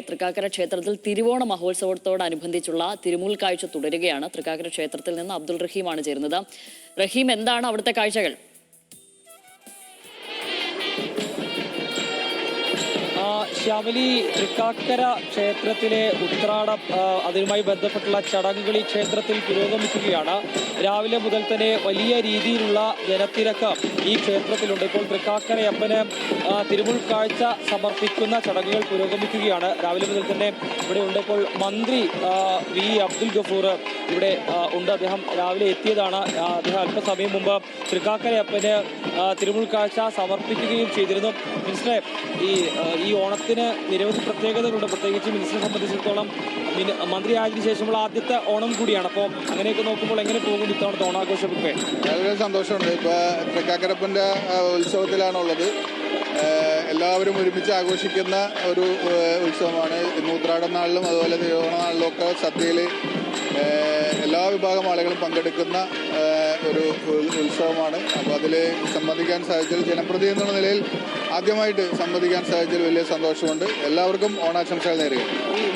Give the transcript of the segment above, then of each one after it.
തൃക്കാക്കര ക്ഷേത്രത്തിൽ തിരുവോണ മഹോത്സവത്തോടനുബന്ധിച്ചുള്ള തിരുമുൽ കാഴ്ച തുടരുകയാണ്. തൃക്കാക്കര ക്ഷേത്രത്തിൽ നിന്ന് അബ്ദുൾ റഹീമാണ് ചേരുന്നത്. റഹീം, എന്താണ് അവിടുത്തെ കാഴ്ചകൾ? ശ്യാമലി, തൃക്കാക്കര ക്ഷേത്രത്തിലെ ഉത്രാടം അതുമായി ബന്ധപ്പെട്ടുള്ള ചടങ്ങുകൾ ഈ ക്ഷേത്രത്തിൽ പുരോഗമിക്കുകയാണ്. രാവിലെ മുതൽ തന്നെ വലിയ രീതിയിലുള്ള ജനത്തിരക്ക് ഈ ക്ഷേത്രത്തിലുണ്ട്. ഇപ്പോൾ തൃക്കാക്കരയപ്പന് തിരുമുൽ കാഴ്ച സമർപ്പിക്കുന്ന ചടങ്ങുകൾ പുരോഗമിക്കുകയാണ്. രാവിലെ മുതൽ തന്നെ ഇവിടെ ഉണ്ട്. ഇപ്പോൾ മന്ത്രി വി അബ്ദുൽ ഗഫൂർ ഇവിടെ ഉണ്ട്. അദ്ദേഹം രാവിലെ എത്തിയതാണ്. അദ്ദേഹം അല്പസമയം മുമ്പ് തൃക്കാക്കരയപ്പന് തിരുമുൽ കാഴ്ച സമർപ്പിക്കുകയും ചെയ്തിരുന്നു. മിനിസ്റ്ററെ, ഈ ഓണത്തിന് നിരവധി പ്രത്യേകതകളുണ്ട്. പ്രത്യേകിച്ച് മിനിസ്റ്ററെ സംബന്ധിച്ചിടത്തോളം മന്ത്രിയായതിനു ശേഷമുള്ള ആദ്യത്തെ ഓണം കൂടിയാണ്. അപ്പോൾ അങ്ങനെയൊക്കെ നോക്കുമ്പോൾ എങ്ങനെ പോകും ഇത്തവണത്തെ ഓണാഘോഷമൊക്കെ? വളരെ സന്തോഷമുണ്ട്. ഇപ്പോൾ തൃക്കാക്കരപ്പൻ്റെ ഉത്സവത്തിലാണുള്ളത്. എല്ലാവരും ഒരുമിച്ച് ആഘോഷിക്കുന്ന ഒരു ഉത്സവമാണ്. ഉത്രാടം നാളിലും അതുപോലെ തിരുവോണ നാളിലും ഒക്കെ സദ്യയിൽ എല്ലാ വിഭാഗം ആളുകളും പങ്കെടുക്കുന്ന ഒരു ഉത്സവമാണ്. അപ്പോൾ അതിൽ സംബന്ധിക്കാൻ സാധിച്ചതിൽ ജനപ്രതിനിധി എന്നുള്ള നിലയിൽ ആദ്യമായിട്ട് സംബന്ധിക്കാൻ സാധിച്ചതിൽ വലിയ സന്തോഷമുണ്ട്. എല്ലാവർക്കും ഓണാശംസകൾ നേരുക.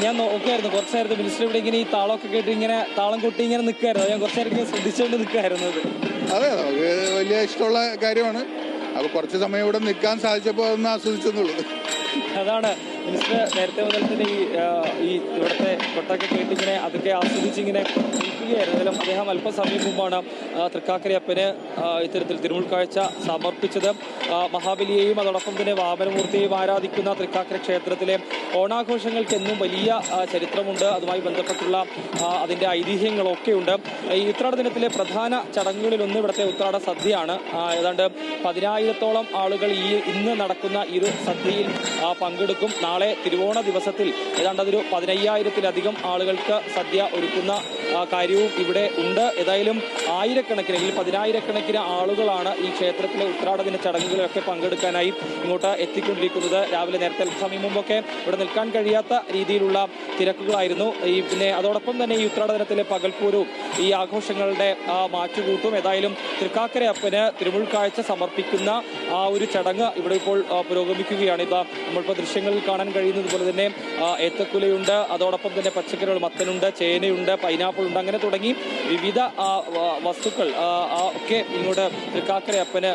ഞാൻ നോക്കുമായിരുന്നു, കുറച്ചായിരുന്നു മിനിസ്റ്റർ ഇവിടെ ഇങ്ങനെ ഈ താളമൊക്കെ കേട്ട് ഇങ്ങനെ താളം കൊട്ടി ഇങ്ങനെ നിൽക്കുമായിരുന്നു. ഞാൻ കുറച്ചായിരുന്നു ശ്രദ്ധിച്ചുകൊണ്ട് നിൽക്കുമായിരുന്നു. അതെ, നമുക്ക് വലിയ ഇഷ്ടമുള്ള കാര്യമാണ്. അപ്പോൾ കുറച്ച് സമയം ഇവിടെ നിൽക്കാൻ സാധിച്ചപ്പോൾ അതൊന്ന് ആസ്വദിച്ചെന്നുള്ളൂ. അതാണ് മിനിസ്റ്റർ നേരത്തെ മുതൽ തന്നെ ഈ ഇവിടുത്തെ കൊട്ടൊക്കെ കേട്ടിങ്ങനെ അതൊക്കെ ആസ്വദിച്ചിങ്ങനെ നിൽക്കുകയായിരുന്നു. അതിലും അദ്ദേഹം അല്പസമയം മുമ്പാണ് തൃക്കാക്കരയപ്പന് ഇത്തരത്തിൽ തിരുമുൽ കാഴ്ച സമർപ്പിച്ചത്. മഹാബലിയെയും അതോടൊപ്പം തന്നെ വാമനമൂർത്തിയെയും ആരാധിക്കുന്ന തൃക്കാക്കര ക്ഷേത്രത്തിലെ ഓണാഘോഷങ്ങൾക്ക് എന്നും വലിയ ചരിത്രമുണ്ട്. അതുമായി ബന്ധപ്പെട്ടുള്ള അതിൻ്റെ ഐതിഹ്യങ്ങളൊക്കെ ഉണ്ട്. ഈ ഉത്രാട ദിനത്തിലെ പ്രധാന ചടങ്ങുകളിലൊന്ന് ഇവിടുത്തെ ഉത്രാട സദ്യയാണ്. ഏതാണ്ട് 10,000-ഓളം ആളുകൾ ഇന്ന് നടക്കുന്ന ഈ ഒരു സദ്യയിൽ പങ്കെടുക്കും. നാളെ തിരുവോണ ദിവസത്തിൽ ഏതാണ്ട് അതൊരു 15,000-ലധികം ആളുകൾക്ക് സദ്യ ഒരുക്കുന്ന കാര്യവും ഇവിടെ ഉണ്ട്. ഏതായാലും ആയിരക്കണക്കിന് അല്ലെങ്കിൽ 10,000-കണക്കിന് ആളുകളാണ് ഈ ക്ഷേത്രത്തിലെ ഉത്രാട ദിന ചടങ്ങുകളിലൊക്കെ പങ്കെടുക്കാനായി ഇങ്ങോട്ട് എത്തിക്കൊണ്ടിരിക്കുന്നത്. രാവിലെ നേരത്തെ സമയം മുമ്പൊക്കെ ഇവിടെ നിൽക്കാൻ കഴിയാത്ത രീതിയിലുള്ള തിരക്കുകളായിരുന്നു. പിന്നെ അതോടൊപ്പം തന്നെ ഈ ഉത്രാട ദിനത്തിലെ പകൽപ്പൂരവും ഈ ആഘോഷങ്ങളുടെ മാറ്റുകൂട്ടും. ഏതായാലും തൃക്കാക്കരയപ്പന് തിരുമുൽ കാഴ്ച സമർപ്പിക്കുന്ന ആ ഒരു ചടങ്ങ് ഇവിടെ ഇപ്പോൾ പുരോഗമിക്കുകയാണ്. ഇതാ നമ്മളിപ്പോൾ ദൃശ്യങ്ങളിൽ കാണാൻ കഴിയുന്നത് പോലെ തന്നെ ഏത്തക്കുലയുണ്ട്, അതോടൊപ്പം തന്നെ പച്ചക്കറികൾ, മത്തനുണ്ട്, ചേനയുണ്ട്, പൈനാപ്പിൾ ഉണ്ട്, അങ്ങനെ തുടങ്ങി വിവിധ വസ്തുക്കൾ ഒക്കെ ഇങ്ങോട്ട് തൃക്കാക്കരയപ്പന്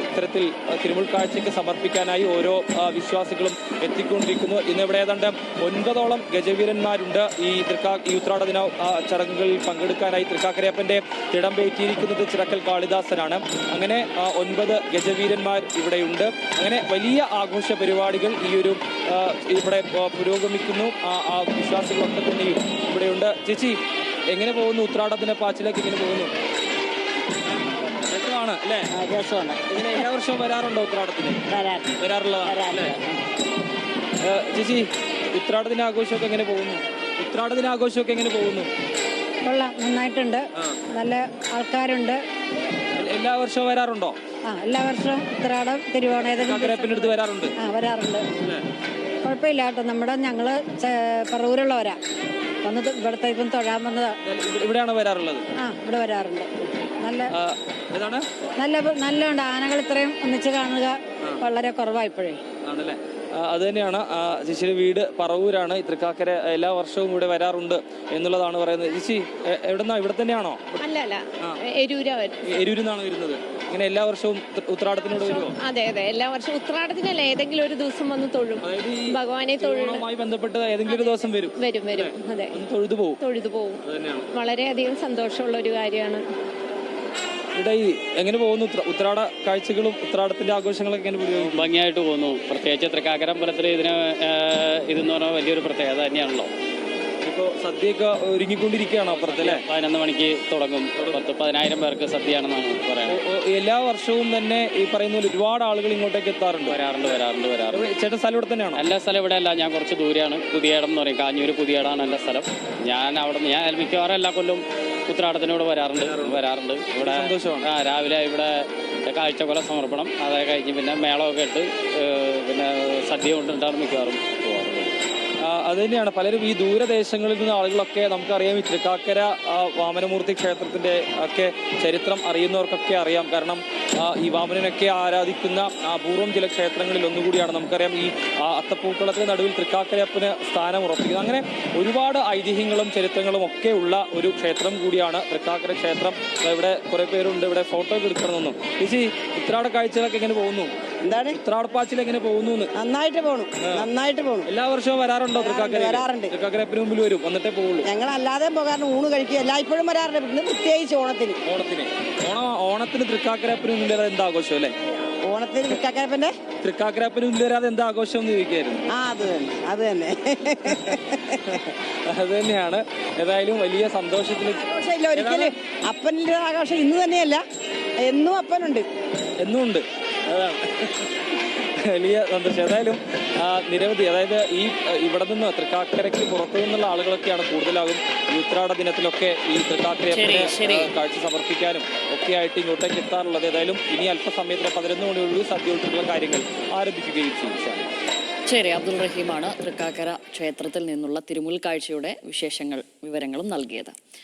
ഇത്തരത്തിൽ തിരുമുൽ കാഴ്ചയ്ക്ക് സമർപ്പിക്കാനായി ഓരോ വിശ്വാസികളും എത്തിക്കൊണ്ടിരിക്കുന്നു. ഇന്ന് ഇവിടെ ഏതാണ്ട് 9ഓളം ഗജവീരന്മാരുണ്ട് ഈ ഉത്രാട ദിന ചടങ്ങുകളിൽ പങ്കെടുക്കാനായി. തൃക്കാക്കരയപ്പന്റെ തിടമ്പേറ്റിയിരിക്കുന്നത് ചിറക്കൽ കാളിദാസനാണ്. അങ്ങനെ 9 ഗജവീരന്മാർ ഇവിടെയുണ്ട്. അങ്ങനെ വലിയ ആഘോഷ പരിപാടികൾ ഇവിടെ പുരോഗമിക്കുന്നു. ആ വിശ്വാസികളൊക്കെ തന്നെയും ഇവിടെയുണ്ട്. ചേച്ചി, എങ്ങനെ പോകുന്നു ഉത്രാടത്തിന് പാച്ചിലേക്ക്? എങ്ങനെ പോകുന്നു? രസമാണ് അല്ലേ? രസമാണ്. ഇങ്ങനെ എല്ലാ വർഷവും വരാറുണ്ടോ ഉത്രാടത്തിന്? വരാറുള്ളതാണ്. ചേച്ചി, ഉത്രാടദിനാഘോഷമൊക്കെ എങ്ങനെ പോകുന്നു? ഉത്രാടദിനാഘോഷമൊക്കെ എങ്ങനെ പോകുന്നു? കൊള്ളാം, നന്നായിട്ടുണ്ട്. നല്ല ആൾക്കാരുണ്ട്. എല്ലാ വർഷവും വരാറുണ്ടോ? എല്ലാ വർഷവും ഉത്രാടം തിരുവോണം അടുത്ത് വരാറുണ്ട്. വരാറുണ്ട്. കുഴപ്പമില്ല കേട്ടോ. ഞങ്ങള് പറവൂരുള്ളവരാ. വന്നത് ഇവിടുത്തെ ഇപ്പം തൊഴാൻ വന്നതാ. ഇവിടെയാണ് വരാറുള്ളത്? ഇവിടെ വരാറുണ്ട്. നല്ലുണ്ട്. ആനകൾ ഇത്രയും ഒന്നിച്ച് കാണുക വളരെ കുറവായിപ്പോഴേ. ആണല്ലേ? അത് തന്നെയാണ്. ചേച്ചിയുടെ വീട് പറവൂരാണ്. തൃക്കാക്കര എല്ലാ വർഷവും ഇവിടെ വരാറുണ്ട് എന്നുള്ളതാണ് പറയുന്നത്. ചേച്ചി എവിടെന്നാ? ഇവിടെ തന്നെയാണോ? എരൂരിൽ നിന്നാണ് വരുന്നത്. ഇങ്ങനെ എല്ലാ വർഷവും ഉത്രാടത്തിനോട് വരുമോ? അതെ, എല്ലാ വർഷവും ഉത്രാടത്തിനല്ല ഏതെങ്കിലും ഒരു ദിവസം വന്ന് തൊഴും. ഭഗവാനെ തൊഴുമായി ബന്ധപ്പെട്ട് ഏതെങ്കിലും ഒരു ദിവസം വരും. അതെ, തൊഴുതു പോകും. വളരെയധികം സന്തോഷമുള്ള ഒരു കാര്യമാണ്. ഇവിടെ എങ്ങനെ പോകുന്നു ഉത്രാട കാഴ്ചകളും ഉത്രാടത്തിന്റെ ആഘോഷങ്ങളൊക്കെ എങ്ങനെ ഭംഗിയായിട്ട് പോകുന്നു? പ്രത്യേകിച്ച് തൃക്കാക്കര അമ്പലത്തിൽ ഇതെന്ന് പറഞ്ഞാൽ വലിയൊരു പ്രത്യേകത തന്നെയാണല്ലോ. ഇപ്പോൾ സദ്യയൊക്കെ ഒരുങ്ങിക്കൊണ്ടിരിക്കുകയാണ് അപ്പുറത്തല്ലേ? 11 മണിക്ക് തുടങ്ങും. 10,000 പേർക്ക് സദ്യയാണെന്നാണ് പറയുന്നത്. എല്ലാ വർഷവും തന്നെ ഈ പറയുന്ന ഒരുപാട് ആളുകൾ ഇങ്ങോട്ടേക്ക് എത്താറുണ്ട്. വരാറുണ്ട്. ചേട്ടൻ സ്ഥലം ഇവിടെ തന്നെയാണോ? എല്ലാ സ്ഥലം ഇവിടെ അല്ല, ഞാൻ കുറച്ച് ദൂരെയാണ്. പുതിയടം എന്ന് പറയും, കാഞ്ഞൂര് പുതിയടാണ് എൻ്റെ സ്ഥലം. ഞാൻ മിക്കവാറും എല്ലാ കൊല്ലം ഉത്രാടത്തിനോട് വരാറുണ്ട്. ഇവിടെ രാവിലെ ഇവിടെ കാഴ്ചക്കൊല സമർപ്പണം, അതൊക്കെ കഴിഞ്ഞ് പിന്നെ മേളമൊക്കെ ഇട്ട് പിന്നെ സദ്യ കൊണ്ടിട്ടാണ് മിക്കവാറും പോകാറുള്ളത്. അത് തന്നെയാണ് പലരും ഈ ദൂരദേശങ്ങളിൽ നിന്ന് ആളുകളൊക്കെ നമുക്കറിയാം ഈ തൃക്കാക്കര വാമനമൂർത്തി ക്ഷേത്രത്തിന്റെ ഒക്കെ ചരിത്രം അറിയുന്നവർക്കൊക്കെ അറിയാം. കാരണം ഈ വാമനനൊക്കെ ആരാധിക്കുന്ന അപൂർവം ചില ക്ഷേത്രങ്ങളിൽ ഒന്നുകൂടിയാണ്. നമുക്കറിയാം ഈ അത്തപ്പൂക്കളത്തിന് നടുവിൽ തൃക്കാക്കരയപ്പന് സ്ഥാനം ഉറപ്പിക്കുന്നത്. അങ്ങനെ ഒരുപാട് ഐതിഹ്യങ്ങളും ചരിത്രങ്ങളും ഒക്കെ ഉള്ള ഒരു ക്ഷേത്രം കൂടിയാണ് തൃക്കാക്കര ക്ഷേത്രം. ഇവിടെ കുറെ പേരുണ്ട്, ഇവിടെ ഫോട്ടോ ഒക്കെ എടുക്കണമെന്നും. ചേച്ചി, ഉത്രാട കാഴ്ചകളൊക്കെ എങ്ങനെ പോകുന്നു? എന്താണ് ഉത്രാടപ്പാച്ചിൽ എങ്ങനെ പോകുന്നു? നന്നായിട്ട് പോണു, നന്നായിട്ട് പോണു. എല്ലാ വർഷവും വരാറുണ്ടോ തൃക്കാക്കര? വരാറുണ്ട്. തൃക്കാക്കരപ്പന് മുമ്പിൽ വരും, വന്നിട്ടേ പോവുള്ളൂ. ഞങ്ങൾ അല്ലാതെ പോകാറുണ്ട്, ഊണ് കഴിക്കുക എല്ലായ്പ്പോഴും വരാറുണ്ട്. ഇന്ന് പ്രത്യേകിച്ച് ഓണത്തിന് ഓണത്തിന് തൃക്കാക്കരപ്പന് മുന്നിൽ വരാതെ എന്താ ആഘോഷം അല്ലേ? ഓണത്തിന് തൃക്കാക്കരപ്പന്റെ തൃക്കാക്കരപ്പന് മുന്നിൽ വരാതെ എന്താ ആഘോഷം എന്ന് ചോദിക്കായിരുന്നു. അത് തന്നെ അത് തന്നെയാണ്. ഏതായാലും വലിയ സന്തോഷത്തിൽ ആഘോഷമില്ല ഒരിക്കലും. അപ്പനിന്റെ ആഘോഷം ഇന്ന് തന്നെയല്ല, എന്നും അപ്പനുണ്ട്, എന്നും ഉണ്ട്. അതാണ് വലിയ സന്തോഷം. ഏതായാലും നിരവധി, അതായത് ഇവിടെ നിന്ന് തൃക്കാക്കരയ്ക്ക് പുറത്തു നിന്നുള്ള ആളുകളൊക്കെയാണ് കൂടുതലാകും ഈ ഉത്രാട ദിനത്തിലൊക്കെ ഈ തൃക്കാക്കരയപ്പന് കാഴ്ച സമർപ്പിക്കാനും ഒക്കെ ആയിട്ട് ഇങ്ങോട്ടേക്ക് എത്താറുള്ളത്. ഏതായാലും ഇനി അല്പസമയത്തിന് 11 മണിയുള്ളൂ സദ്യ ഉൾപ്പെടെയുള്ള കാര്യങ്ങൾ ആരംഭിക്കുകയും ചെയ്യും. ശരി, അബ്ദുൾ റഹീമാണ് തൃക്കാക്കര ക്ഷേത്രത്തിൽ നിന്നുള്ള തിരുമുൽ കാഴ്ചയുടെ വിശേഷങ്ങൾ വിവരങ്ങളും നൽകിയത്.